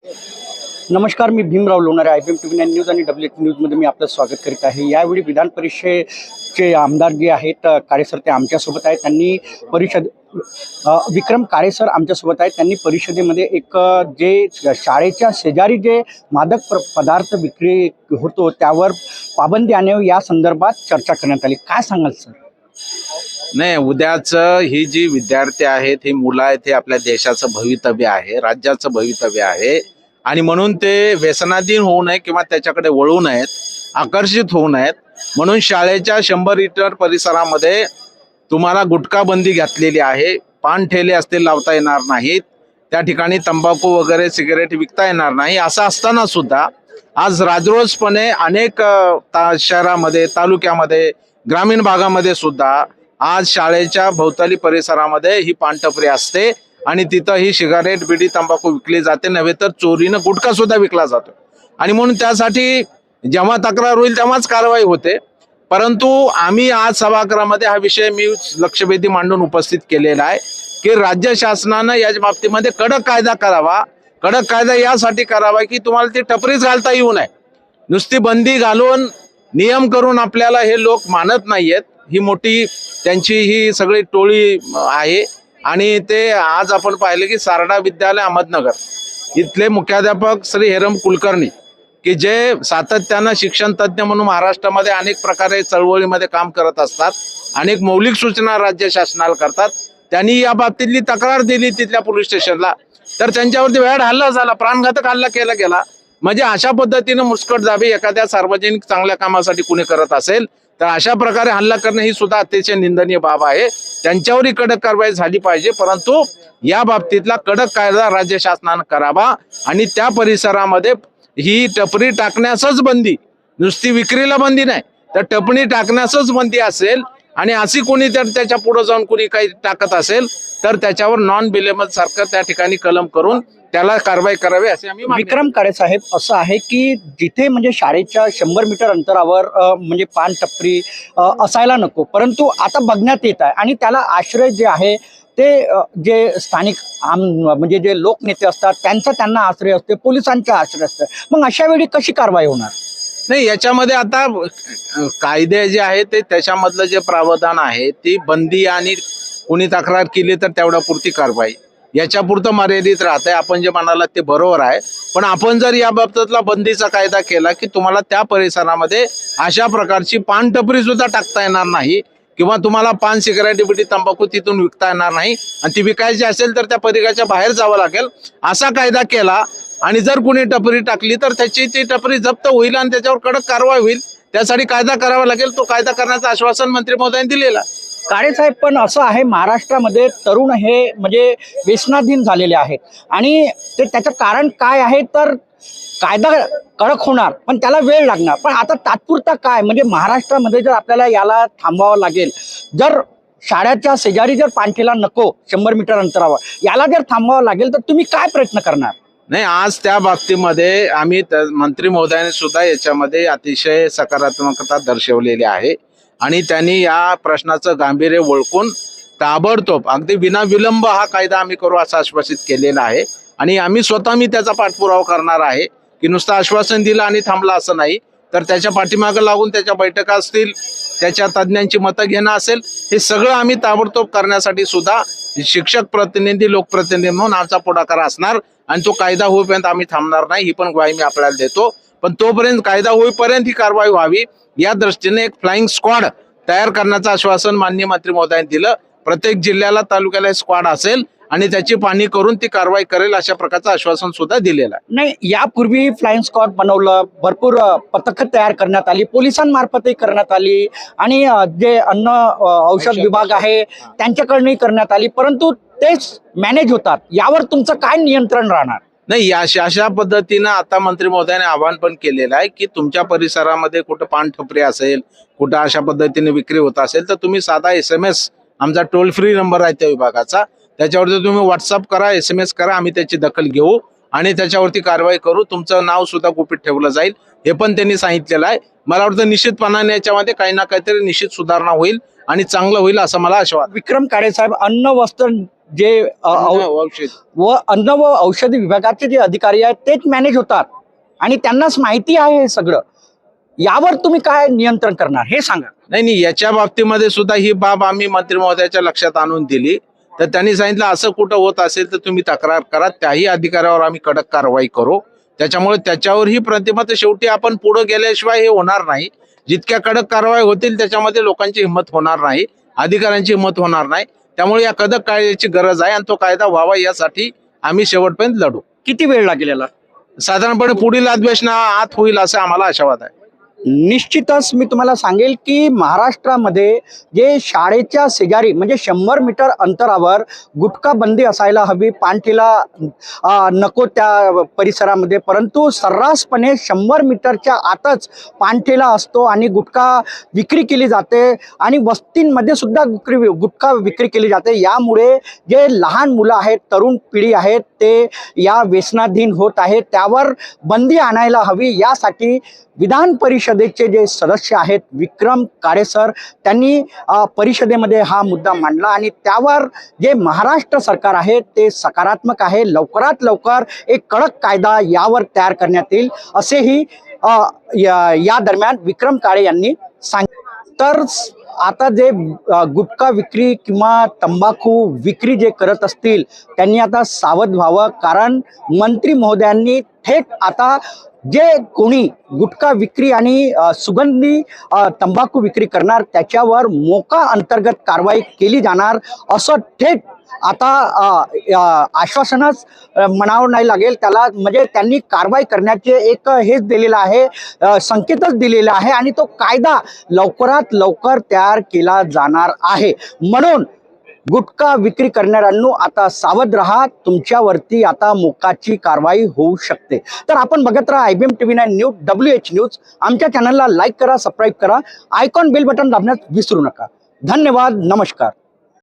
नमस्कार, मी Bhimrao Lonare IPM TV9 news आणि WH न्यूजमध्ये मी आपलं स्वागत करीत आहे। यावेळी विधान परिषदेचे आमदार जे आहेत काळेसर ते आमच्यासोबत आहेत। त्यांनी विक्रम काळेसर आमच्यासोबत आहेत। त्यांनी परिषदेमध्ये एक जे शाळेच्या शेजारी जे मादक पदार्थ विक्री होतो त्यावर पाबंदी आणावी या संदर्भात चर्चा करण्यात आली। काय सांगाल सर? नाही, उद्याच ही जी विद्यार्थी आहेत, ही मुलं आहेत, हे आपल्या देशाचं भवितव्य आहे, राज्याचं भवितव्य आहे आणि म्हणून ते व्यसनाधीन होऊ नये किंवा त्याच्याकडे वळू नयेत, आकर्षित होऊ नयेत म्हणून शाळेच्या 100 मीटर परिसरामध्ये तुम्हाला गुटखा बंदी घातलेली आहे। पान ठेले असतील लावता येणार नाहीत, त्या ठिकाणी तंबाखू वगैरे सिगारेट विकता येणार नाही। असं असताना सुद्धा आज राजरोसपणे अनेक शहरामध्ये, तालुक्यामध्ये, ग्रामीण भागामध्ये सुद्धा आज शाळेच्या भोवताली परिसरामध्ये ही पानटपरी असते आणि तिथं ही सिगारेट, बिडी, तंबाखू विकली जाते, नव्हे तर चोरीनं गुटखा सुद्धा विकला जातो। आणि म्हणून त्यासाठी जेव्हा तक्रार होईल तेव्हाच कारवाई होते। परंतु आम्ही आज सभागृहामध्ये हा विषय मी लक्षवेधी मांडून उपस्थित केलेला आहे की राज्य शासनानं या बाबतीमध्ये कडक कायदा करावा। कडक कायदा यासाठी करावा की तुम्हाला ती टपरीच घालता येऊ नये। नुसती बंदी घालून नियम करून आपल्याला हे लोक मानत नाहीयेत। ही मोठी त्यांची ही सगळी टोळी आहे आणि ते आज आपण पाहिले की सारडा विद्यालय अहमदनगर इथले मुख्याध्यापक श्री हेरम कुलकर्णी की जे सातत्यानं शिक्षण तज्ञ म्हणून महाराष्ट्रामध्ये अनेक प्रकारे चळवळीमध्ये काम करत असतात, अनेक मौलिक सूचना राज्य शासनाला करतात। त्यांनी या बाबतीतली तक्रार दिली तिथल्या पोलीस स्टेशनला, तर त्यांच्यावरती भयाड हल्ला झाला, प्राणघातक हल्ला केला गेला। म्हणजे अशा पद्धतीने मुस्कट जाबी एखाद्या सार्वजनिक चांगल्या कामासाठी कुणी करत असेल तर अशा प्रकारे हल्ला करणे ही सुद्धा अतिशय निंदनीय बाब आहे। त्यांच्यावरही कडक कारवाई झाली पाहिजे, परंतु या बाबतीतला कडक कायदा राज्य शासनानं करावा आणि त्या परिसरामध्ये ही टपरी टाकण्यासच बंदी, नुसती विक्रीला बंदी नाही तर टपरी टाकण्यासच बंदी असेल आणि अशी कोणी तर त्याच्या पुढे जाऊन कोणी काही टाकत असेल तर त्याच्यावर नॉन बिलेबल सारखं त्या ठिकाणी कलम करून त्याला कारवाई करावी असे आम्ही विक्रम काळे साहेब, असं आहे की जिथे म्हणजे शाळेच्या 100 मीटर अंतरावर म्हणजे पान टपरी असायला नको, परंतु आता बघण्यात येत आहे आणि त्याला आश्रय जे आहे ते जे स्थानिक म्हणजे जे लोकनेते असतात त्यांना आश्रय असते, पोलिसांचा आश्रय असतं। मग अशा वेळी कशी कारवाई होणार? नाही, याच्यामध्ये आता कायदे जे आहे ते त्याच्यामधलं जे प्रावधान आहे ती बंदी आणि कोणी तक्रार केली तर तेवढ्या पुरती कारवाई याच्यापुरतं मर्यादित राहते। आपण जे म्हणालात ते बरोबर आहे, पण आपण जर या बाबतीतला बंदीचा कायदा केला की तुम्हाला त्या परिसरामध्ये अशा प्रकारची पान टपरी सुद्धा टाकता येणार नाही किंवा तुम्हाला पान, सिगारेट, बिडी, तंबाखू तिथून विकता येणार नाही आणि ती विकायची असेल तर त्या परिघाच्या बाहेर जावं लागेल, असा कायदा केला आणि जर कोणी टपरी टाकली तर त्याची ती टपरी जप्त होईल आणि त्याच्यावर कडक कारवाई होईल। त्यासाठी कायदा करावा लागेल, तो कायदा करण्याचं आश्वासन मंत्री महोदयांनी दिलेलं आहे। काळे साहेब, पण असं आहे महाराष्ट्रामध्ये तरुण हे म्हणजे व्यसनाधीन झालेले आहेत आणि त्याचं कारण काय आहे तर कायदा कडक होणार पण त्याला वेळ लागणार, पण आता तात्पुरता काय म्हणजे महाराष्ट्रामध्ये जर आपल्याला याला थांबवावं लागेल, जर शाळेच्या शेजारी जर पानठेला नको 100 मीटर अंतरावर याला जर थांबवावं लागेल तर तुम्ही काय प्रयत्न करणार? नाही, आज त्या बाबतीमध्ये आम्ही मंत्री महोदयाने सुद्धा याच्यामध्ये अतिशय सकारात्मकता दर्शवलेली आहे आणि त्यांनी या प्रश्नाचं गांभीर्य ओळखून ताबडतोब अगदी विनाविलंब हा कायदा आम्ही करू असं आश्वासित केलेलं आहे आणि आम्ही स्वतः त्याचा पाठपुरावा करणार आहे की नुसतं आश्वासन दिलं आणि थांबलं असं नाही, तर त्याच्या पाठीमागं लागून त्याच्या बैठका असतील, त्याच्या तज्ज्ञांची मतं घेणं असेल, हे सगळं आम्ही ताबडतोब करण्यासाठी सुद्धा शिक्षक प्रतिनिधी, लोकप्रतिनिधी म्हणून आमचा पुढाकार असणार आणि तो कायदा होईपर्यंत आम्ही थांबणार नाही, ही पण ग्वाही मी आपल्याला देतो। पण तोपर्यंत कायदा होईपर्यंत ही कारवाई व्हावी या दृष्टीने एक फ्लाइंग स्क्वॉड तयार करण्याचं आश्वासन माननीय मंत्री महोदयांनी दिलं। प्रत्येक जिल्ह्याला, तालुक्याला स्क्वॉड असेल आणि त्याची पाहणी करून ती कारवाई करेल अशा प्रकारचं आश्वासन सुद्धा दिलेलं आहे। नाही, यापूर्वी फ्लाइंग स्क्वॉड बनवलं, भरपूर पथकं तयार करण्यात आली, पोलिसांमार्फतही करण्यात आली आणि जे अन्न औषध विभाग आहे त्यांच्याकडनंही करण्यात आली, परंतु तेच मॅनेज होतात। यावर तुमचं काय नियंत्रण राहणार? नाही, अशा पद्धतीनं आता मंत्री महोदयाने आवाहन पण केलेलं आहे की तुमच्या परिसरामध्ये कुठं पान ठपरी असेल, कुठं अशा पद्धतीने विक्री होत असेल तर तुम्ही साधा SMS, आमचा टोल फ्री नंबर आहे त्या विभागाचा, त्याच्यावरती तुम्ही व्हॉट्सअप करा, SMS करा, आम्ही त्याची दखल घेऊ आणि त्याच्यावरती कारवाई करू। तुमचं नाव सुद्धा गुपित ठेवलं जाईल हे पण त्यांनी सांगितलेलं आहे। मला वाटतं निश्चितपणाने याच्यामध्ये काही ना काहीतरी निश्चित सुधारणा होईल आणि चांगलं होईल असं मला आशा विक्रम काळे साहेब अन्न वस्त्र जे वाटते. व अन्न व औषधी विभागाचे जे अधिकारी आहेत तेच मॅनेज होतात आणि त्यांनाच माहिती आहे हे सगळं. यावर तुम्ही काय नियंत्रण करणार हे सांगा. नाही, याच्या बाबतीमध्ये सुद्धा ही बाब आम्ही मंत्री महोदयाच्या लक्षात आणून दिली, तर त्यांनी सांगितलं असं कुठं होत असेल तर तुम्ही तक्रार करा, त्याही अधिकाऱ्यावर आम्ही कडक कारवाई करू. त्याच्यामुळे त्याच्यावर ही प्रतिमा तर शेवटी आपण पुढे गेल्याशिवाय हे होणार नाही. जितक्या कडक कारवाई होतील त्याच्यामध्ये लोकांची हिंमत होणार नाही, अधिकाऱ्यांची हिंमत होणार नाही. त्यामुळे या कडक कायद्याची गरज आहे आणि तो कायदा व्हावा यासाठी आम्ही शेवटपर्यंत लढू. किती वेळ लागेल याला? साधारणपणे पुढील अधिवेशनात होईल असं आम्हाला आशावाद आहे. निश्चितच मी तुम्हाला सांगेल की महाराष्ट्रामध्ये जे शाळेच्या शेजारी म्हणजे 100 मीटर अंतरावर गुटखा बंदी असायला हवी, पानठेला नको त्या परिसरामध्ये, परंतु सर्रासपणे 100 मीटरच्या आतच पानठेला असतो आणि गुटखा विक्री केली जाते आणि वस्तींमध्ये सुद्धा गुटखा विक्री केली जाते. यामुळे जे लहान मुलं आहेत, तरुण पिढी आहेत, ते या व्यसनाधीन होत आहेत. त्यावर बंदी आणायला हवी यासाठी विधान परिषदेचे जे सदस्य आहेत विक्रम काळे सर, त्यांनी परिषदेमध्ये हा मुद्दा मांडला आणि त्यावर जे महाराष्ट्र सरकार आहे ते सकारात्मक आहे. लवकरात लवकर एक कडक कायदा यावर तयार करण्यात येईल असेही या दरम्यान विक्रम काळे यांनी सांगितले. तर आता जे गुटखा विक्री किंवा तंबाखू विक्री जे करत असतील त्यांनी आता सावध व्हावं, कारण मंत्री महोदयांनी थेट आता जे कोणी गुटखा विक्री आणि सुगंधी तंबाखू विक्री करणार त्याच्यावर मोका अंतर्गत कारवाई केली जाणार असं थेट आता आश्वासनच म्हणावं नाही लागेल त्याला. म्हणजे त्यांनी कारवाई करण्याचे एक हेच दिलेलं आहे, संकेतच दिलेला आहे आणि तो कायदा लवकरात लवकर तयार केला जाणार आहे. म्हणून गुटखा विक्री करणाऱ्यांनो आता सावध राहा, तुमच्यावरती आता मोकाची कारवाई होऊ शकते. तर आपण बघत राहा IBM TV9 news, WH news. आमच्या चॅनलला लाईक करा, सबस्क्राईब करा, आयकॉन बेल बटन दाबण्यास विसरू नका. धन्यवाद, नमस्कार.